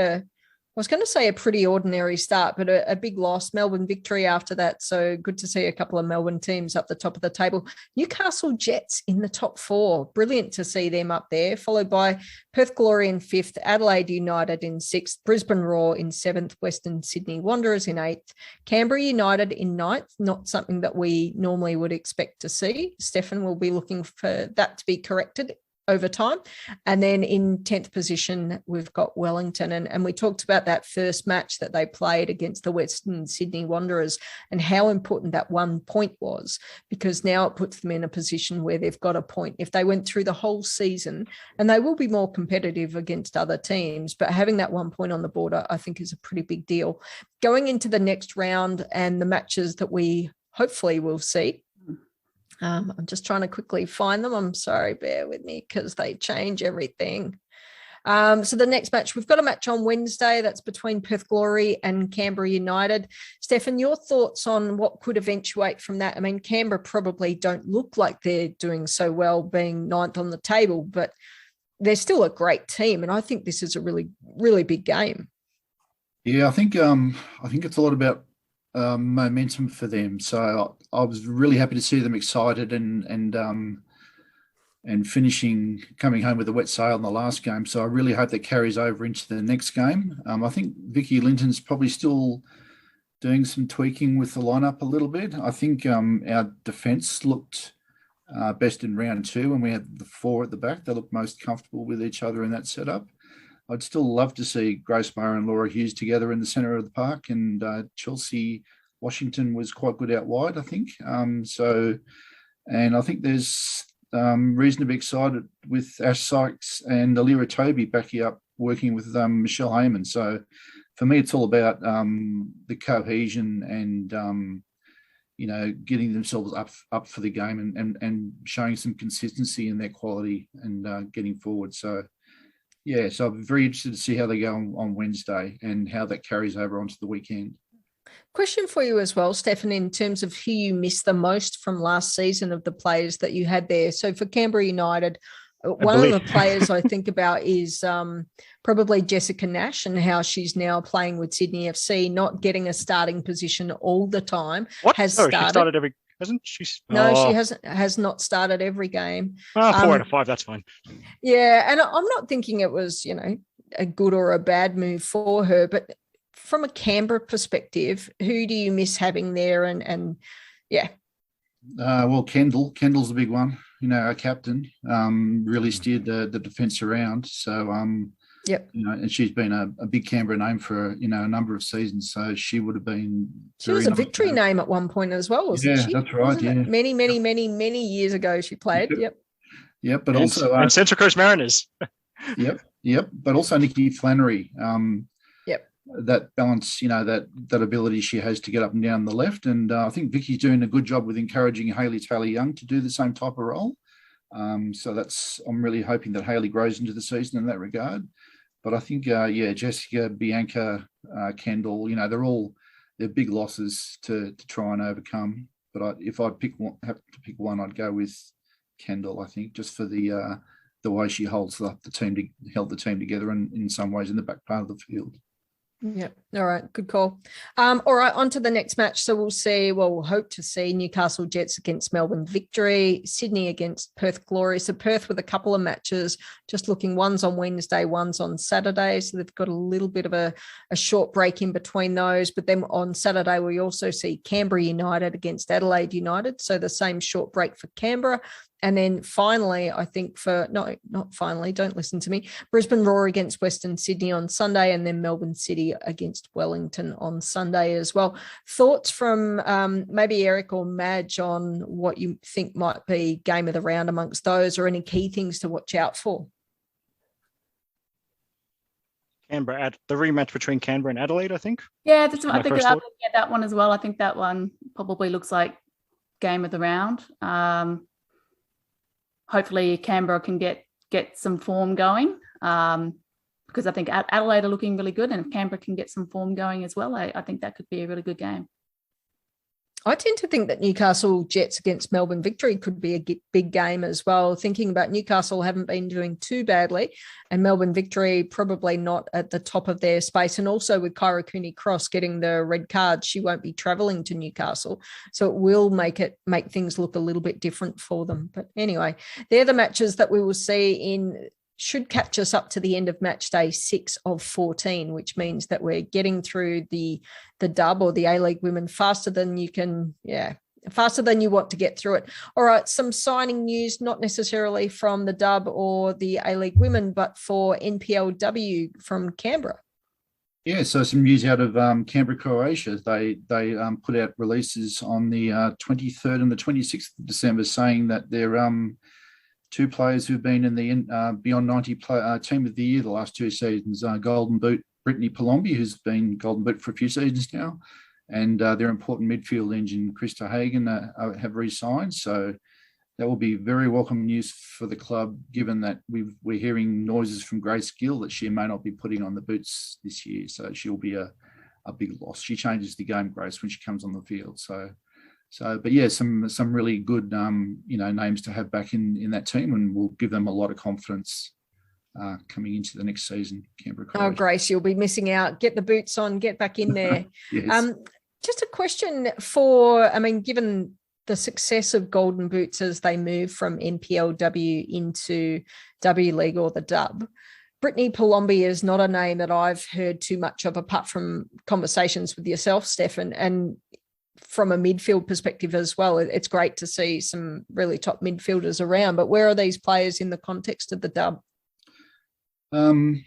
I was going to say a pretty ordinary start, but a big loss. Melbourne Victory after that. So good to see a couple of Melbourne teams up the top of the table. Newcastle Jets in the top 4. Brilliant to see them up there, followed by Perth Glory in 5th, Adelaide United in 6th, Brisbane Roar in 7th, Western Sydney Wanderers in 8th, Canberra United in 9th, not something that we normally would expect to see. Steffen will be looking for that to be corrected over time. And then in 10th position, we've got Wellington. And we talked about that first match that they played against the Western Sydney Wanderers and how important that 1 point was, because now it puts them in a position where they've got a point. If they went through the whole season, and they will be more competitive against other teams, but having that 1 point on the board, I think is a pretty big deal. Going into the next round and the matches that we hopefully will see, I'm just trying to quickly find them. I'm sorry, bear with me because they change everything. So the next match, we've got a match on Wednesday that's between Perth Glory and Canberra United. Stefan, your thoughts on what could eventuate from that? I mean, Canberra probably don't look like they're doing so well being ninth on the table, but they're still a great team. And I think this is a really, really big game. Yeah, I think it's a lot about momentum for them. So I was really happy to see them excited and finishing, coming home with a wet sail in the last game. So I really hope that carries over into the next game. I think Vicky Linton's probably still doing some tweaking with the lineup a little bit. I think our defence looked best in round 2 when we had the 4 at the back. They looked most comfortable with each other in that setup. I'd still love to see Grace Maher and Laura Hughes together in the centre of the park, and Chelsea Washington was quite good out wide, I think. And I think there's reason to be excited with Ash Sykes and Alira Toby backing up, working with Michelle Heyman. So for me, it's all about the cohesion and getting themselves up for the game and showing some consistency in their quality and getting forward. So. Yeah, so I'm very interested to see how they go on Wednesday and how that carries over onto the weekend. Question for you as well, Stefan, in terms of who you missed the most from last season of the players that you had there. So for Canberra United, one of the players I think about is probably Jessica Nash and how she's now playing with Sydney FC, not getting a starting position all the time. What? She started every... Hasn't she? No, she has not started every game. 4 out of 5, that's fine. Yeah, and I'm not thinking it was, a good or a bad move for her, but from a Canberra perspective, who do you miss having there? And yeah. Well, Kendall's a big one. Our captain really steered the defence around. So yep. And she's been a big Canberra name for a number of seasons. So she would have been. She was a Victory name at one point as well, wasn't she? Yeah, that's right. Yeah, many years ago she played. Yep. But also and Central Coast Mariners. Yep. But also Nikki Flannery. Yep. That balance, that ability she has to get up and down the left, and I think Vicky's doing a good job with encouraging Hayley Taylor-Young to do the same type of role. So I'm really hoping that Hayley grows into the season in that regard. But I think, Jessica, Bianca, Kendall, they're big losses to try and overcome. But if I'd have to pick one, I'd go with Kendall, I think, just for the way she held the team together and in some ways in the back part of the field. Yeah. All right. Good call. All right. On to the next match. So we'll hope to see Newcastle Jets against Melbourne Victory, Sydney against Perth Glory. So Perth with a couple of matches, just looking, one's on Wednesday, one's on Saturday. So they've got a little bit of a short break in between those. But then on Saturday, we also see Canberra United against Adelaide United. So the same short break for Canberra. And then finally, I think not finally, don't listen to me, Brisbane Roar against Western Sydney on Sunday, and then Melbourne City against Wellington on Sunday as well. Thoughts from maybe Eric or Madge on what you think might be game of the round amongst those, or any key things to watch out for? Canberra, the rematch between Canberra and Adelaide, I think. Yeah, I think that one as well. I think that one probably looks like game of the round. Hopefully Canberra can get some form going, because I think Adelaide are looking really good, and if Canberra can get some form going as well, I think that could be a really good game. I tend to think that Newcastle Jets against Melbourne Victory could be a big game as well. Thinking about Newcastle haven't been doing too badly, and Melbourne Victory probably not at the top of their space. And also with Kyra Cooney-Cross getting the red card, she won't be travelling to Newcastle. So it will make things look a little bit different for them. But anyway, they're the matches that we will see should catch us up to the end of match day 6 of 14, which means that we're getting through the dub or the A-League women faster than you want to get through it. All right, some signing news, not necessarily from the dub or the A-League women, but for NPLW from Canberra. Yeah, so some news out of Canberra, Croatia. They put out releases on the 23rd and the 26th of December saying that they're 2 players who've been in the Beyond 90 Team of the Year the last 2 seasons, Golden Boot Brittany Palombi, who's been Golden Boot for a few seasons now, and their important midfield engine, Krista Hagen, have re-signed. So that will be very welcome news for the club, given that we're hearing noises from Grace Gill that she may not be putting on the boots this year. So she'll be a big loss. She changes the game, Grace, when she comes on the field. But yeah, some really good names to have back in that team, and will give them a lot of confidence coming into the next season. Canberra Croatia. Oh, Grace, you'll be missing out. Get the boots on, get back in there. Yes. Just a question given the success of Golden Boots as they move from NPLW into W League or the Dub, Brittany Palombi is not a name that I've heard too much of, apart from conversations with yourself, Steffen, and from a midfield perspective as well. It's great to see some really top midfielders around, but where are these players in the context of the Dub? And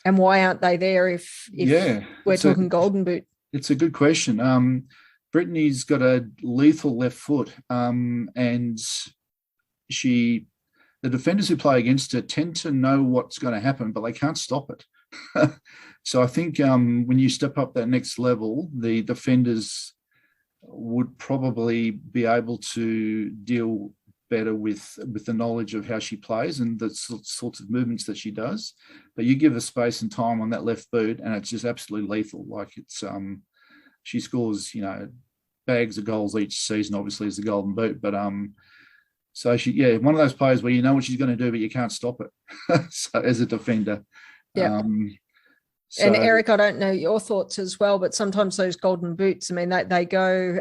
why aren't they there if we're talking Golden Boot? It's a good question. Brittany's got a lethal left foot, and the defenders who play against her tend to know what's going to happen, but they can't stop it. So I think when you step up that next level, the defenders would probably be able to deal better with the knowledge of how she plays and the sorts of movements that she does. But you give her space and time on that left boot, and it's just absolutely lethal. Like it's she scores, bags of goals each season, obviously, as the Golden Boot. But so one of those players where you know what she's going to do, but you can't stop it. So as a defender. Yeah. And Eric, I don't know your thoughts as well, but sometimes those Golden Boots, they go,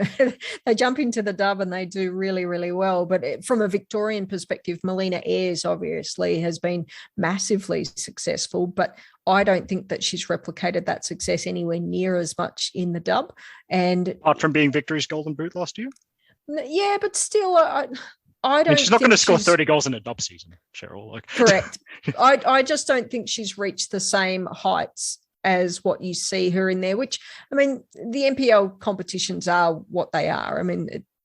they jump into the Dub and they do really, really well. But from a Victorian perspective, Melina Ayres obviously has been massively successful, but I don't think that she's replicated that success anywhere near as much in the Dub. And apart from being Victory's Golden Boot last year? Yeah, but still, I don't. She's not going to score 30 goals in a Dub season, Cheryl. Correct. I just don't think she's reached the same heights as what you see her in there, which, the NPL competitions are what they are.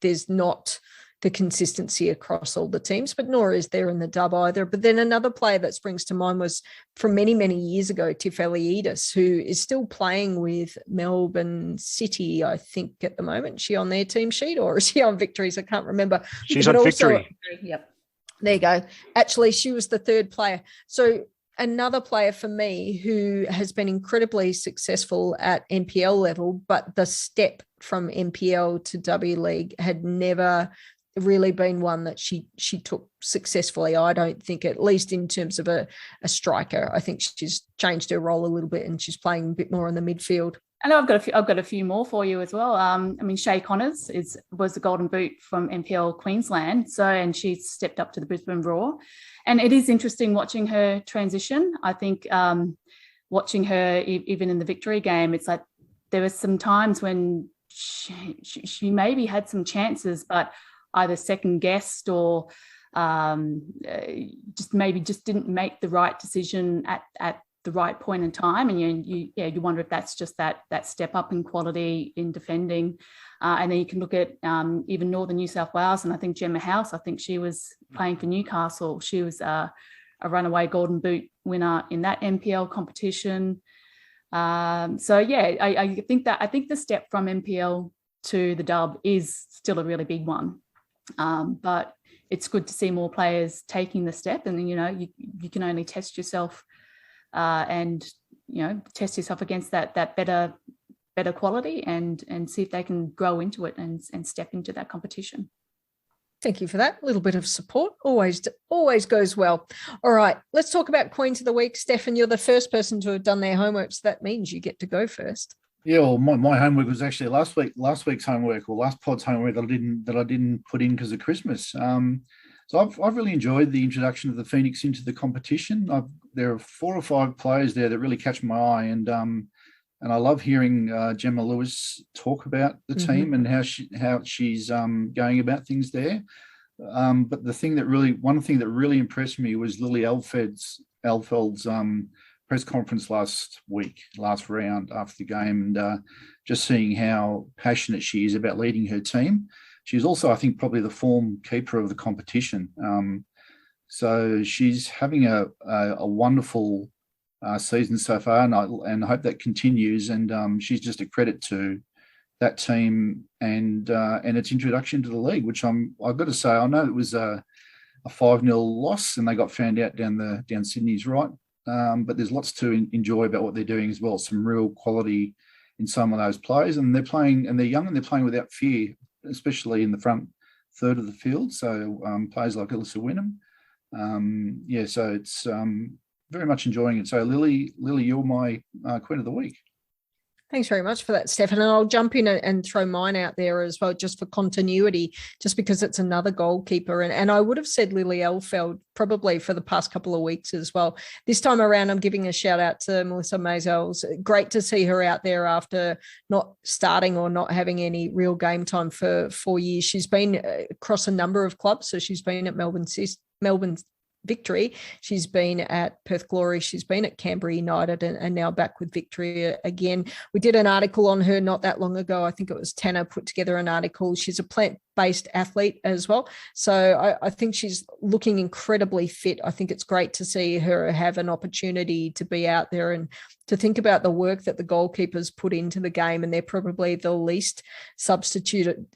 There's not the consistency across all the teams, but nor is there in the Dub either. But then another player that springs to mind was from many, many years ago, Tiff Eliades, who is still playing with Melbourne City, I think, at the moment. Is she on their team sheet or is she on Victory's? I can't remember. She's on Victory. Yep. There you go. Actually, she was the third player. So another player for me who has been incredibly successful at NPL level, but the step from NPL to W League had never really been one that she took successfully. I don't think, at least in terms of a striker. I think she's changed her role a little bit and she's playing a bit more on the midfield. And I've got a few more for you as well. Shay Connors was the Golden Boot from NPL Queensland, and she's stepped up to the Brisbane Roar. And it is interesting watching her transition. I think watching her even in the Victory game, it's like there were some times when she maybe had some chances, but either second guessed or just didn't make the right decision at the right point in time. And you wonder if that's just that step up in quality in defending. And then you can look at even Northern New South Wales, and I think Gemma House, I think she was playing for Newcastle. She was a runaway Golden Boot winner in that NPL competition. I think the step from NPL to the Dub is still a really big one. But it's good to see more players taking the step, and then you can only test yourself and test yourself against that better quality and see if they can grow into it and step into that competition. Thank you for that. A little bit of support always goes well. All right, let's talk about Queens of the Week. Steffen, you're the first person to have done their homework, so that means you get to go first. Yeah, well, my homework was actually last week's homework, or last pod's homework that I didn't put in because of Christmas. So I've really enjoyed the introduction of the Phoenix into the competition. There are 4 or 5 players there that really catch my eye, and I love hearing Gemma Lewis talk about the team and how she's going about things there. But one thing that really impressed me was Lily Alfeld's press conference last round after the game, and just seeing how passionate she is about leading her team. She's also, I think, probably the form keeper of the competition. So she's having a wonderful season so far, and I hope that continues. And she's just a credit to that team and its introduction to the league, which I've got to say, I know it was a 5-0 loss and they got found out down Sydney's right. But there's lots to enjoy about what they're doing as well. Some real quality in some of those players, and they're playing, and they're young and they're playing without fear, especially in the front third of the field. So players like Alyssa Wynnum. So it's very much enjoying it. So Lily, you're my Queen of the Week. Thanks very much for that, Stefan. And I'll jump in and throw mine out there as well, just for continuity, just because it's another goalkeeper. And I would have said Lily Elfeld probably for the past couple of weeks as well. This time around, I'm giving a shout out to Melissa Maisels. Great to see her out there after not starting or not having any real game time for 4 years. She's been across a number of clubs. So she's been at Melbourne Victory, she's been at Perth Glory, she's been at Canberra United, and now back with Victory again. We did an article on her not that long ago. I think it was Tanner put together an article. She's a plant-based athlete as well. So I think she's looking incredibly fit. I think it's great to see her have an opportunity to be out there and to think about the work that the goalkeepers put into the game, and they're probably the least substituted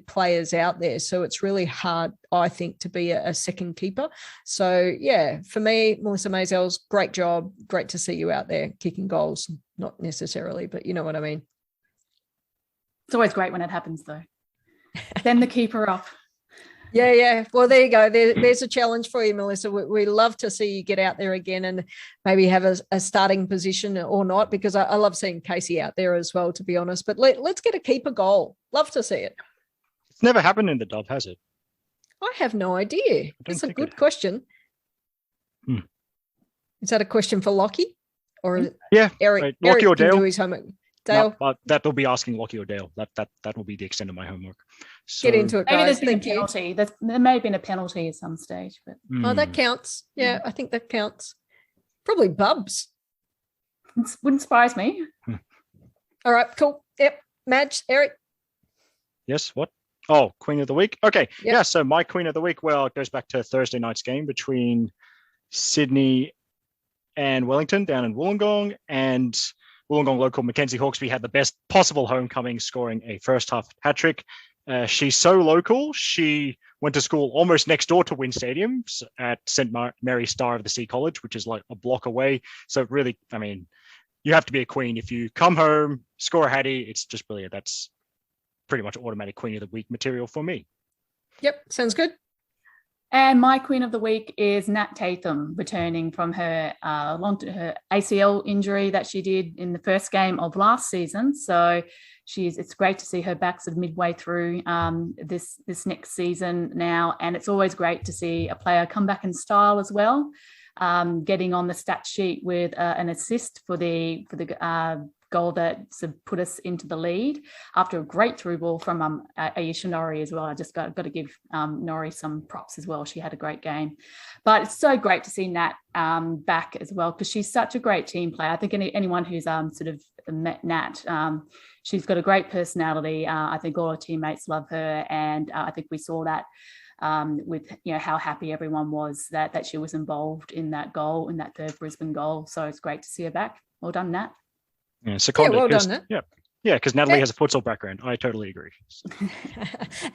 players out there. So it's really hard, I think, to be a second keeper. So yeah, for me, Melissa Maisels, great job. Great to see you out there kicking goals. Not necessarily, but you know what I mean. It's always great when it happens, though. Send the keeper off. Yeah. Well, there you go. There's a challenge for you, Melissa. We love to see you get out there again and maybe have a starting position or not, because I love seeing Casey out there as well, to be honest. But let's get a keeper goal. Love to see it. It's never happened in the Dub, has it? I have no idea. It's a good question. Is that a question for Lockie? Or Eric? Right. Lockie or Dale? Can do his homework. Dale? No, that will be asking Lockie or Dale. That will be the extent of my homework. So, get into it, guys. Maybe there's been a penalty. There may have been a penalty at some stage. But Oh, that counts. Yeah, I think that counts. Probably Bubs. Wouldn't surprise me. All right, cool. Yep. Madge, Eric? Yes, what? Oh, Queen of the Week? Okay. Yep. Yeah, so my Queen of the Week, well, it goes back to Thursday night's game between Sydney and Wellington down in Wollongong, and Wollongong local Mackenzie Hawkesby had the best possible homecoming, scoring a first half hat-trick. She's so local. She went to school almost next door to Wynn Stadium at St. Mary Star of the Sea College, which is like a block away. So really, I mean, you have to be a queen. If you come home, score a hattie, it's just brilliant. That's pretty much automatic Queen of the Week material for me. Yep, sounds good. And my Queen of the Week is Nat Tatham, returning from her her ACL injury that she did in the first game of last season. So it's great to see her back sort of midway through this next season now. And it's always great to see a player come back in style as well, getting on the stat sheet with an assist for the goal that sort of put us into the lead after a great through ball from Aisha Norrie as well. I just got to give Norrie some props as well. She had a great game. But it's so great to see Nat back as well, because she's such a great team player. I think anyone who's sort of met Nat, she's got a great personality. I think all her teammates love her, and I think we saw that with how happy everyone was that she was involved in that goal, in that third Brisbane goal. So it's great to see her back. Well done, Nat. Yeah, well done, Nat. Yeah, because Natalie has a futsal background. I totally agree. So.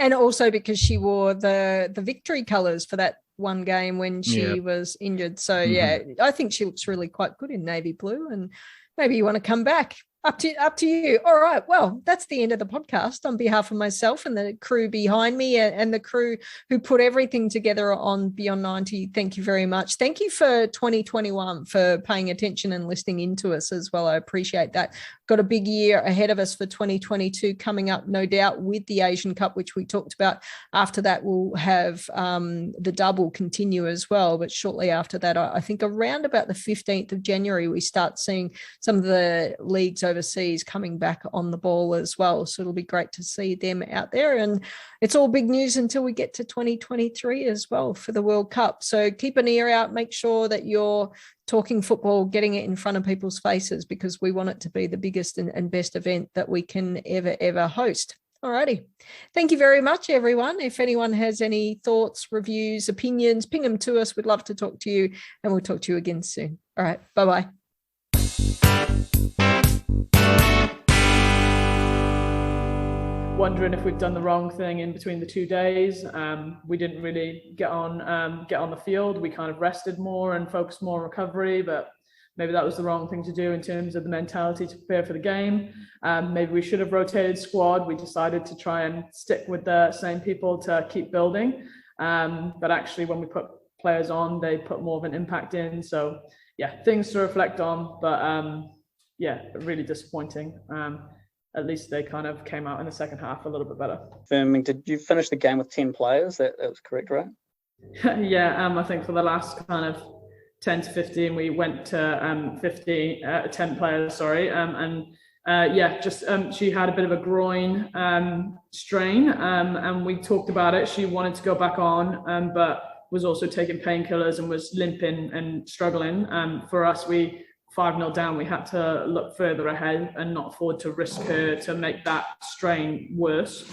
And also because she wore the Victory colours for that one game when she was injured. So yeah, I think she looks really quite good in navy blue, and maybe you want to come back. Up to you. All right. Well, that's the end of the podcast. On behalf of myself and the crew behind me and the crew who put everything together on Beyond 90, thank you very much. Thank you for 2021 for paying attention and listening into us as well. I appreciate that. Got a big year ahead of us for 2022 coming up, no doubt, with the Asian Cup, which we talked about. After that, we'll have the Dub will continue as well. But shortly after that, I think around about the 15th of January, we start seeing some of the leagues overseas coming back on the ball as well. So it'll be great to see them out there. And it's all big news until we get to 2023 as well for the World Cup. So keep an ear out. Make sure that you're talking football, getting it in front of people's faces, because we want it to be the biggest and best event that we can ever host. Alrighty. Thank you very much, everyone. If anyone has any thoughts, reviews, opinions, ping them to us. We'd love to talk to you, and we'll talk to you again soon. All right. Bye-bye. wondering if we'd done the wrong thing in between the 2 days. We didn't really get on the field. We kind of rested more and focused more on recovery, but maybe that was the wrong thing to do in terms of the mentality to prepare for the game. Maybe we should have rotated squad. We decided to try and stick with the same people to keep building. But actually, when we put players on, they put more of an impact in. So yeah, things to reflect on, but yeah, really disappointing. At least they kind of came out in the second half a little bit better. Confirming, did you finish the game with 10 players? That was correct, right? Yeah, I think for the last kind of 10 to 15, we went to 10 players, sorry. She had a bit of a groin strain, and we talked about it. She wanted to go back on, but was also taking painkillers and was limping and struggling. For us, 5-0 down, we had to look further ahead and not afford to risk her to make that strain worse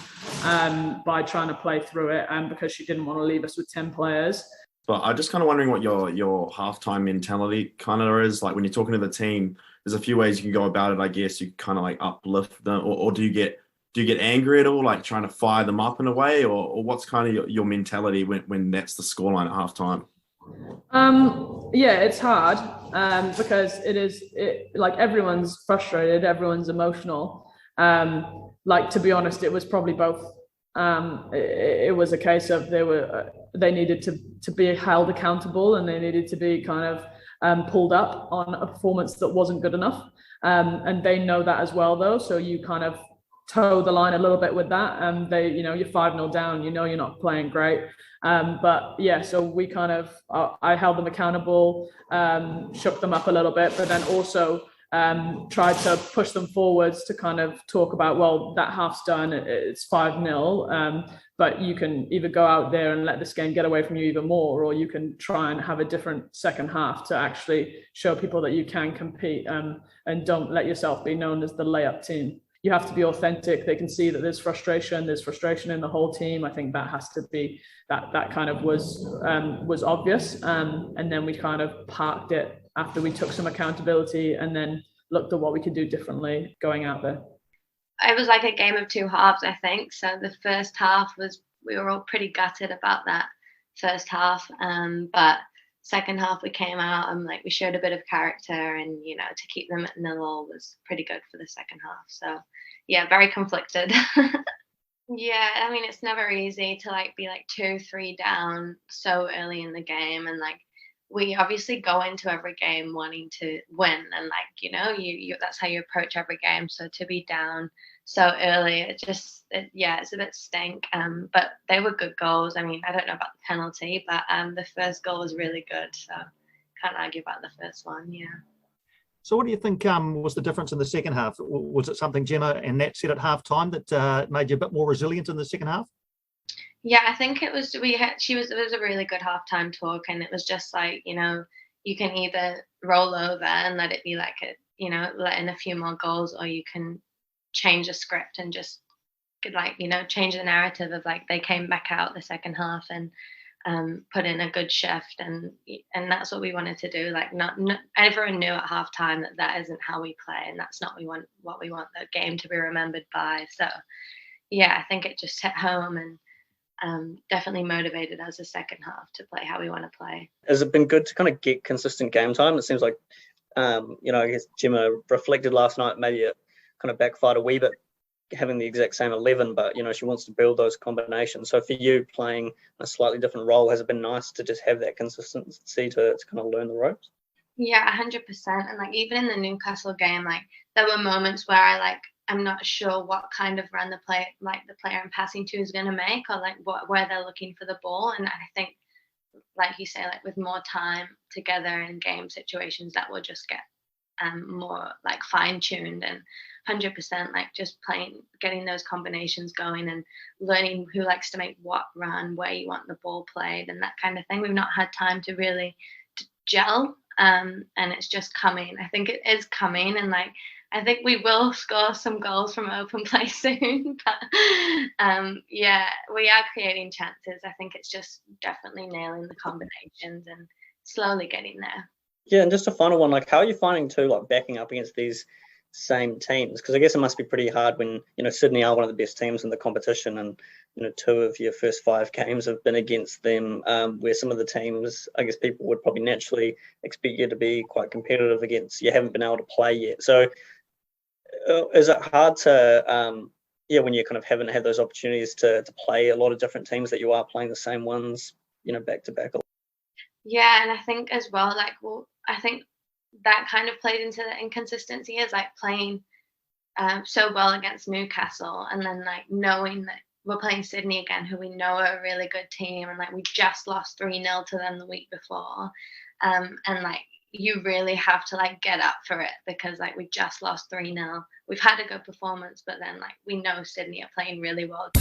by trying to play through it, because she didn't want to leave us with 10 players. But I'm just kind of wondering what your halftime mentality kind of is. Like when you're talking to the team, there's a few ways you can go about it, I guess. You kind of like uplift them, or do you get angry at all, like trying to fire them up in a way, or what's kind of your mentality when that's the scoreline at halftime? Yeah, it's hard because like everyone's frustrated, everyone's emotional. Like, to be honest, it was probably both. It was a case of they needed to be held accountable, and they needed to be kind of pulled up on a performance that wasn't good enough. And they know that as well, though. So you kind of toe the line a little bit with that. You're 5-0 down, you're not playing great. But yeah, so we kind of, I held them accountable, shook them up a little bit, but then also tried to push them forwards to kind of talk about, well, that half's done, it's 5-0, but you can either go out there and let this game get away from you even more, or you can try and have a different second half to actually show people that you can compete, and don't let yourself be known as the layup team. You have to be authentic. They can see that there's frustration in the whole team. I think that has to be, that kind of was obvious. And then we kind of parked it after we took some accountability and then looked at what we could do differently going out there. It was like a game of two halves, I think. So the first half we were all pretty gutted about that first half. But second half we came out and we showed a bit of character, and to keep them at 0-0 was pretty good for the second half. So yeah, very conflicted. Yeah, I mean, it's never easy to be 2-3 down so early in the game, and we obviously go into every game wanting to win, and you that's how you approach every game. So to be down so early, it's a bit stink. But they were good goals. I mean, I don't know about the penalty, but the first goal was really good. So can't argue about the first one. Yeah. So what do you think was the difference in the second half? Was it something Gemma and Nat said at half time that made you a bit more resilient in the second half? Yeah, I think it was. It was a really good halftime talk, and it was just you can either roll over and let it be let in a few more goals, or you can change the script and just change the narrative of they came back out the second half and put in a good shift, and that's what we wanted to do. Not everyone knew at halftime that isn't how we play, and that's not what we want the game to be remembered by. So yeah, I think it just hit home, and definitely motivated us the second half to play how we want to play. Has it been good to kind of get consistent game time? It seems like I guess Gemma reflected last night, maybe it kind of backfired a wee bit having the exact same 11, but she wants to build those combinations. So for you, playing a slightly different role, has it been nice to just have that consistency to kind of learn the ropes? Yeah, 100%. And even in the Newcastle game, there were moments where I'm not sure what kind of run the player I'm passing to is going to make, or where they're looking for the ball. And I think, like you say, with more time together in game situations, that will just get more fine-tuned, and 100% just playing, getting those combinations going and learning who likes to make what run, where you want the ball played, and that kind of thing. We've not had time to really gel, and it's just coming. I think it is coming, and I think we will score some goals from open play soon. But yeah, we are creating chances. I think it's just definitely nailing the combinations and slowly getting there. Yeah, and just a final one, how are you finding too, backing up against these same teams? Because I guess it must be pretty hard when, you know, Sydney are one of the best teams in the competition, and, you know, 2 of your first 5 games have been against them, where some of the teams, I guess people would probably naturally expect you to be quite competitive against, you haven't been able to play yet. So is it hard to, when you kind of haven't had those opportunities to play a lot of different teams, that you are playing the same ones, you know, back to back? Yeah, and I think as well, like, I think that kind of played into the inconsistency, is like playing so well against Newcastle, and then like knowing that we're playing Sydney again, who we know are a really good team, and like we just lost 3-0 to them the week before, and like you really have to like get up for it, because like we just lost 3-0. We've had a good performance, but then like we know Sydney are playing really well.